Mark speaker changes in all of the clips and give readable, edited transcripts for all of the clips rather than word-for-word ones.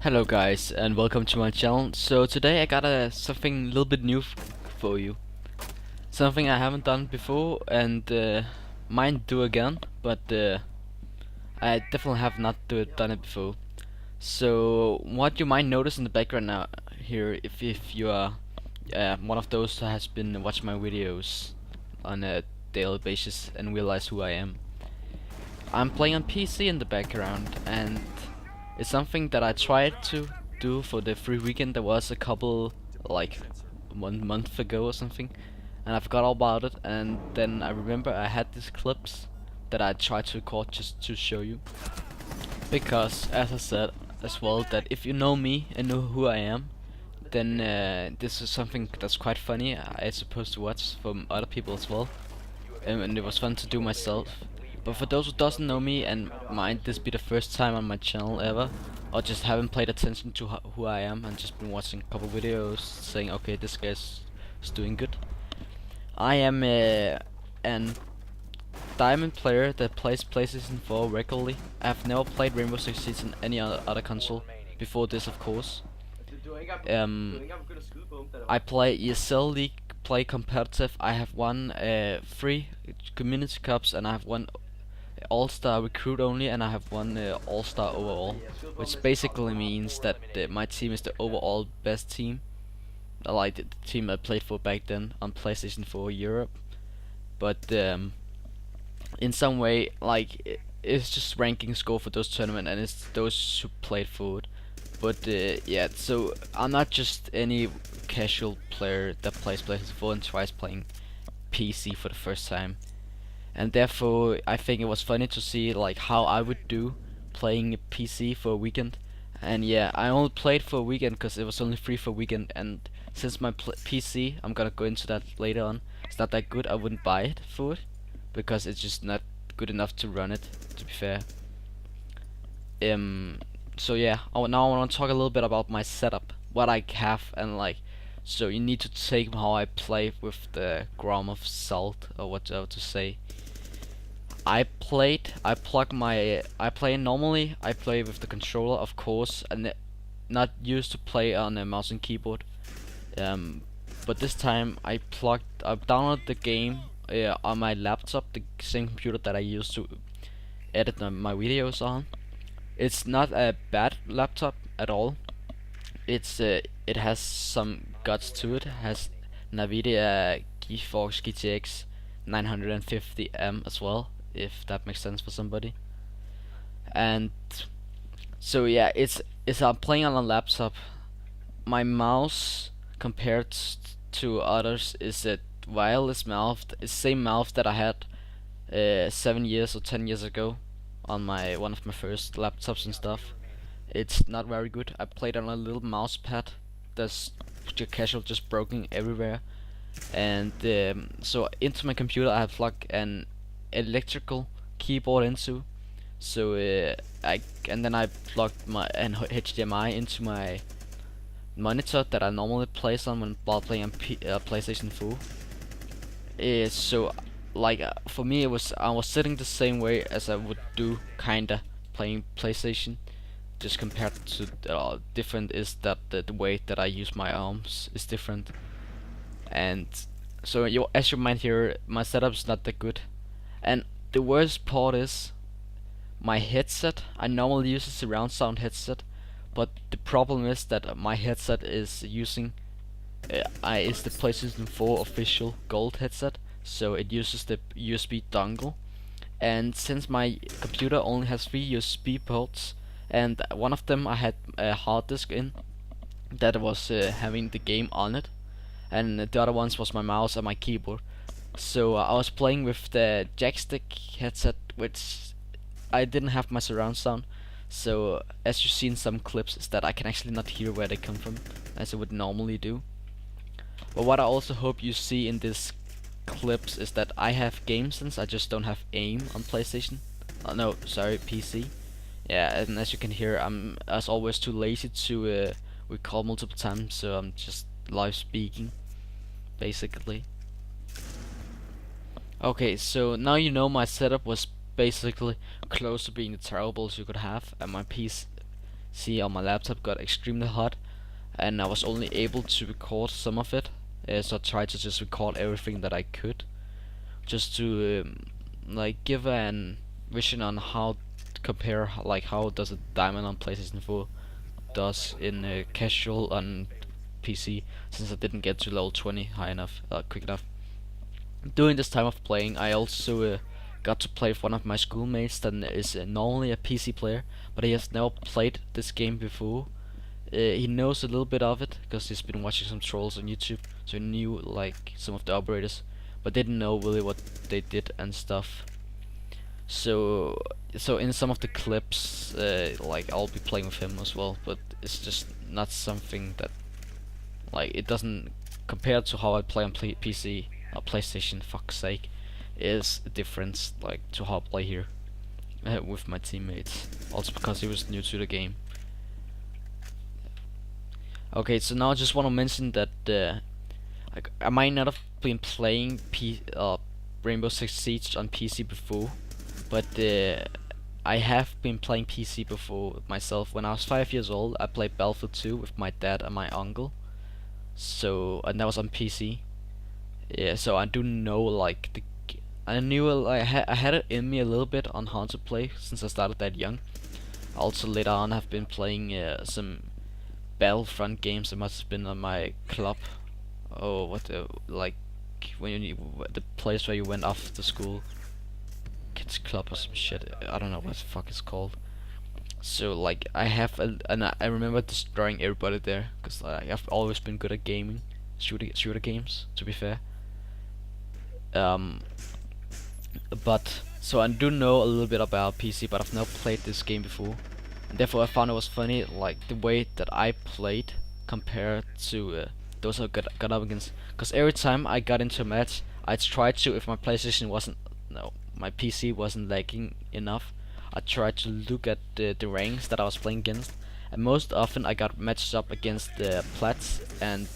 Speaker 1: Hello guys and welcome to my channel. So today I got something a little bit new for you. Something I haven't done before and might do again, but I definitely have not done it before. So what you might notice in the background now here, if you are one of those who has been watching my videos on a daily basis and realize who I am, I'm playing on PC in the background, and it's something that I tried to do for the free weekend. There was a couple, like 1 month ago or something, and I forgot all about it. And then I remember I had these clips that I tried to record just to show you, because as I said as well, that if you know me and know who I am, then this is something that's quite funny. I supposed to watch from other people as well, and it was fun to do myself. But for those who doesn't know me and might this be the first time on my channel ever, or just haven't paid attention to who I am and just been watching a couple videos saying, okay, this guy's is doing good, I am an diamond player that plays PlayStation 4 regularly. I've never played Rainbow Six Siege on any other console before this, of course. I play ESL League, play competitive. I have won 3 community cups, and I have won all-star recruit only, and I have won all-star overall, which basically means that my team is the overall best team, like the team I played for back then on PlayStation 4 Europe. But in some way, like, it's just ranking score for those tournaments, and it's those who played for it. But yeah, so I'm not just any casual player that plays PlayStation 4 and tries playing PC for the first time. And therefore I think it was funny to see like how I would do playing PC for a weekend. And yeah, I only played for a weekend because it was only free for a weekend, and since my PC, I'm gonna go into that later on, it's not that good, I wouldn't buy it for it because it's just not good enough to run it, to be fair. So yeah, now I want to talk a little bit about my setup, what I have, and like, so you need to take how I play with the gram of salt, or whatever to say. I play normally, I play with the controller, of course, and not used to play on a mouse and keyboard. But this time I downloaded the game on my laptop, the same computer that I used to edit my videos on. It's not a bad laptop at all. It has some guts to it. It has NVIDIA GeForce GTX 950M as well, if that makes sense for somebody. And so yeah, it's I'm playing on a laptop. My mouse compared to others is a wireless mouse. It's the same mouse that I had 7 years or 10 years ago on one of my first laptops and stuff. It's not very good. I played on a little mouse pad that's casual, just broken everywhere. And so into my computer I have plugged an electrical keyboard into. So and then I plugged an HDMI into my monitor that I normally place on while playing on PlayStation 4. So like for me, I was sitting the same way as I would do kinda playing PlayStation, just compared to different is that the way that I use my arms is different. And so as you might hear, my setup's not that good. And the worst part is my headset. I normally use a surround sound headset, but the problem is that my headset is using is the PlayStation 4 official gold headset, so it uses the USB dongle. And since my computer only has 3 USB ports, and one of them I had a hard disk in that was having the game on it, and the other ones was my mouse and my keyboard. So I was playing with the jackstick headset, which I didn't have my surround sound. So as you see in some clips, is that I can actually not hear where they come from as I would normally do. But what I also hope you see in this clips is that I have game sense, I just don't have aim on PlayStation. No, sorry, PC. Yeah, and as you can hear, I'm as always too lazy to record multiple times, so I'm just live speaking, basically. Okay, so now you know my setup was basically close to being the terrible as you could have, and my PC see on my laptop got extremely hot, and I was only able to record some of it. So I tried to just record everything that I could, just to like give an vision on how to compare, like how does a diamond on PlayStation 4 does in casual on PC, since I didn't get to level 20 high enough, quick enough. During this time of playing, I also got to play with one of my schoolmates that is normally a PC player, but he has never played this game before. He knows a little bit of it because he's been watching some trolls on YouTube, so he knew like some of the operators, but didn't know really what they did and stuff. So in some of the clips, like I'll be playing with him as well, but it's just not something that, like, it doesn't compare to how I play on PC or PlayStation. Fuck's sake, is a difference like to how I play here with my teammates. Also because he was new to the game. Okay, so now I just want to mention that like, I might not have been playing Rainbow Six Siege on PC before, but I have been playing PC before myself. When I was 5 years old, I played Battlefield 2 with my dad and my uncle. So, and that was on PC. Yeah, so I do know like I knew I had it in me a little bit on how to play since I started that young. Also later on, I've been playing some Battlefront games. That must have been on my club. Oh, what the, like when the place where you went after school, kids club or some shit. I don't know what the fuck it's called. So like I have and I remember destroying everybody there because I've always been good at gaming, shooter games. To be fair. But so I do know a little bit about PC, but I've never played this game before. And therefore I found it was funny, like the way that I played compared to those I got up against. Because every time I got into a match, I tried to, if my PlayStation wasn't, no, my PC wasn't lagging enough, I tried to look at the ranks that I was playing against, and most often I got matched up against the plats and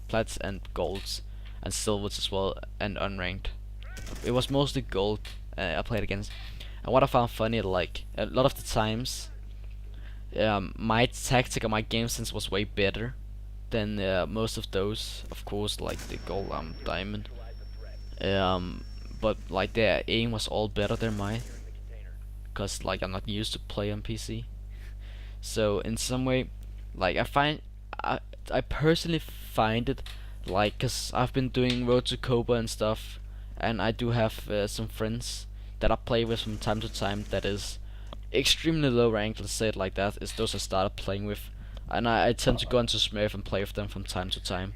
Speaker 1: plats and golds and silvers as well, and unranked. It was mostly gold I played against. And what I found funny, like a lot of the times, my tactic and my game sense was way better than most of those. Of course, like the gold diamond. But like their aim was all better than mine, cause like I'm not used to play on PC. So in some way, like I personally find it, like, cause I've been doing Road to Cobra and stuff, and I do have some friends that I play with from time to time that is extremely low ranked, let's say it like that, is those I started playing with, and I tend to go into Smurf and play with them from time to time.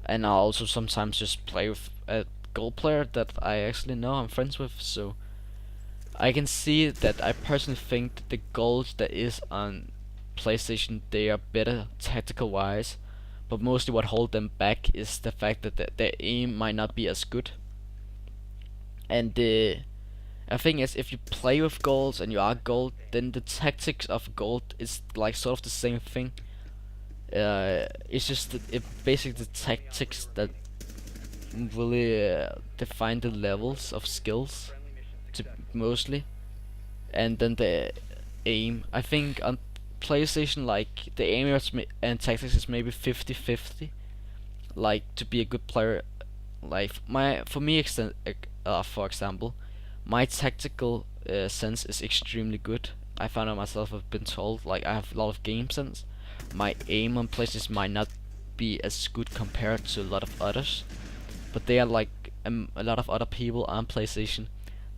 Speaker 1: And I also sometimes just play with a gold player that I actually know I'm friends with, so I can see that I personally think that the goals that is on PlayStation, they are better tactical wise, but mostly what hold them back is the fact that their aim might not be as good. And the thing is, if you play with golds and you are gold, then the tactics of gold is like sort of the same thing. It's just basically the tactics that really define the levels of skills, mostly, and then the aim. I think on PlayStation, like the aim and tactics is maybe 50-50. Like to be a good player, like for example, my tactical sense is extremely good. I found out myself, I've been told, like I have a lot of game sense. My aim on PlayStation might not be as good compared to a lot of others, but they are like a lot of other people on PlayStation.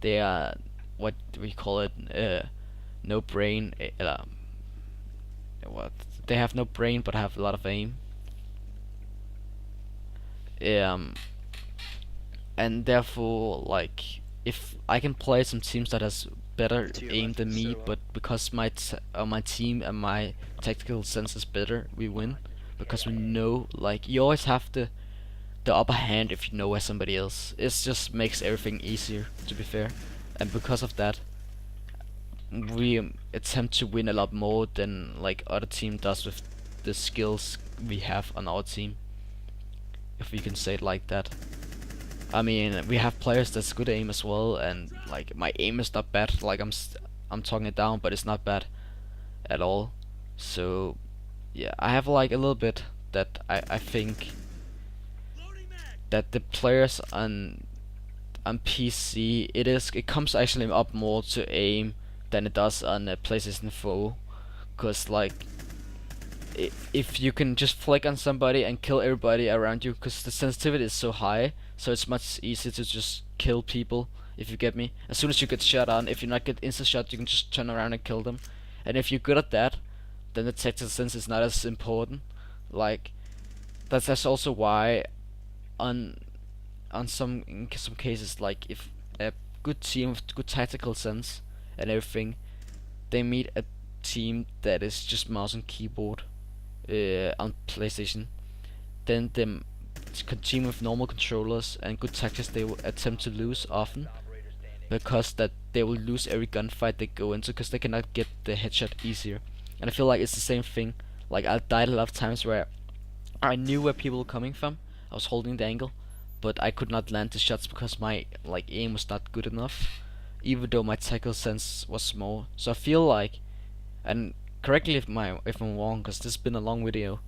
Speaker 1: They are what we call it, no brain. What they have no brain but have a lot of aim. And therefore, like, if I can play some teams that has better aim than me, but because my team and my tactical sense is better, we win. Because we know, like, you always have the upper hand if you know where somebody else. It just makes everything easier, to be fair. And because of that, we attempt to win a lot more than like other team does with the skills we have on our team, if we can say it like that. I mean, we have players that's good aim as well, and like my aim is not bad. Like I'm talking it down, but it's not bad. at all. So yeah, I have like a little bit that I think that the players on PC, it comes actually up more to aim than it does on PlayStation 4, cause like if you can just flick on somebody and kill everybody around you, cause the sensitivity is so high, so it's much easier to just kill people, if you get me. As soon as you get shot on, if you not get insta shot, you can just turn around and kill them. And if you're good at that, then the tactical sense is not as important. Like that's also why on in some cases, like if a good team with good tactical sense and everything, they meet a team that is just mouse and keyboard on PlayStation, then the team with normal controllers and good tactics, they will attempt to lose often, because that they will lose every gunfight they go into because they cannot get the headshot easier. And I feel like it's the same thing. Like I died a lot of times where I knew where people were coming from, I was holding the angle, but I could not land the shots because my like aim was not good enough, even though my tactical sense was small. So I feel like, and correctly if I'm wrong, because this has been a long video,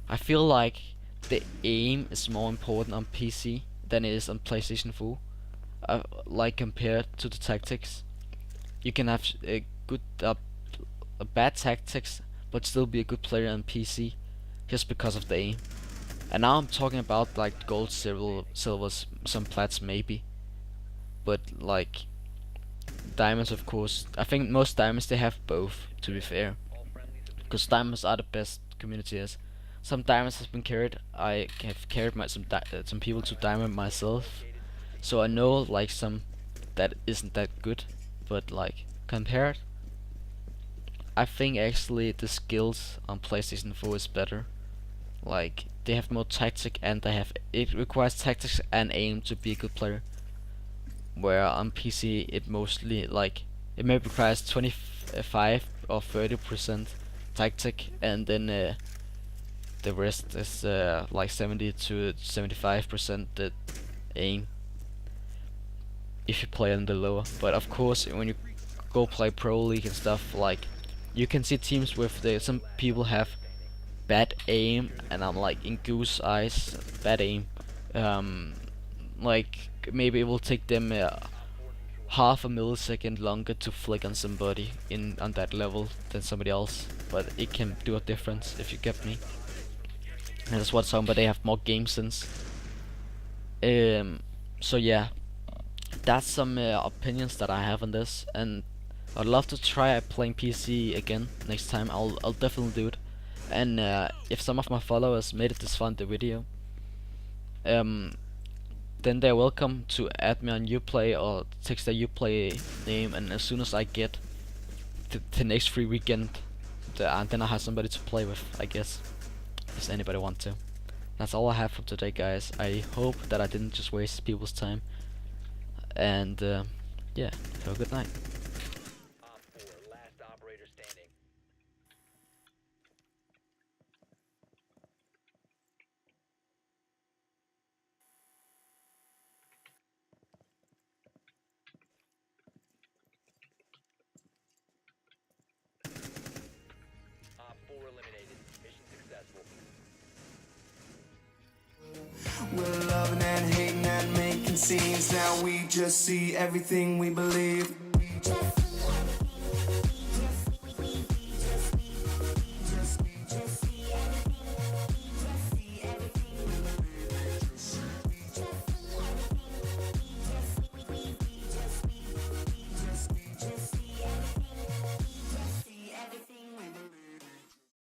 Speaker 1: I feel like the aim is more important on PC than it is on PlayStation 4. Like compared to the tactics, you can have a good a bad tactics but still be a good player on PC just because of the aim. And now I'm talking about like gold, silvers, some plats maybe, but like diamonds, of course. I think most diamonds they have both, to be fair, because diamonds are the best community is. Some diamonds has been carried. I have carried some people to diamond myself, so I know like some that isn't that good, but like compared, I think actually the skills on PlayStation 4 is better. Like they have more tactic, and it requires tactics and aim to be a good player. Where on PC it mostly like it maybe requires 25 or 30% tactic, and then the rest is like 70 to 75% the aim, if you play on the lower. But of course when you go play Pro League and stuff, like you can see teams with some people have bad aim, and I'm like in goose eyes, bad aim. Like maybe it will take them half a millisecond longer to flick on somebody on that level than somebody else, but it can do a difference, if you get me. And that's what somebody have more game sense. So yeah, that's some opinions that I have on this, and I'd love to try playing PC again next time. I'll definitely do it. And if some of my followers made it this far in the video, then they're welcome to add me on Uplay or text their Uplay name, and as soon as I get the next free weekend, then I have somebody to play with, I guess, if anybody want to. That's all I have for today, guys. I hope that I didn't just waste people's time, and yeah, have a good night.
Speaker 2: We're loving and hating and making scenes. Now we just see everything we believe.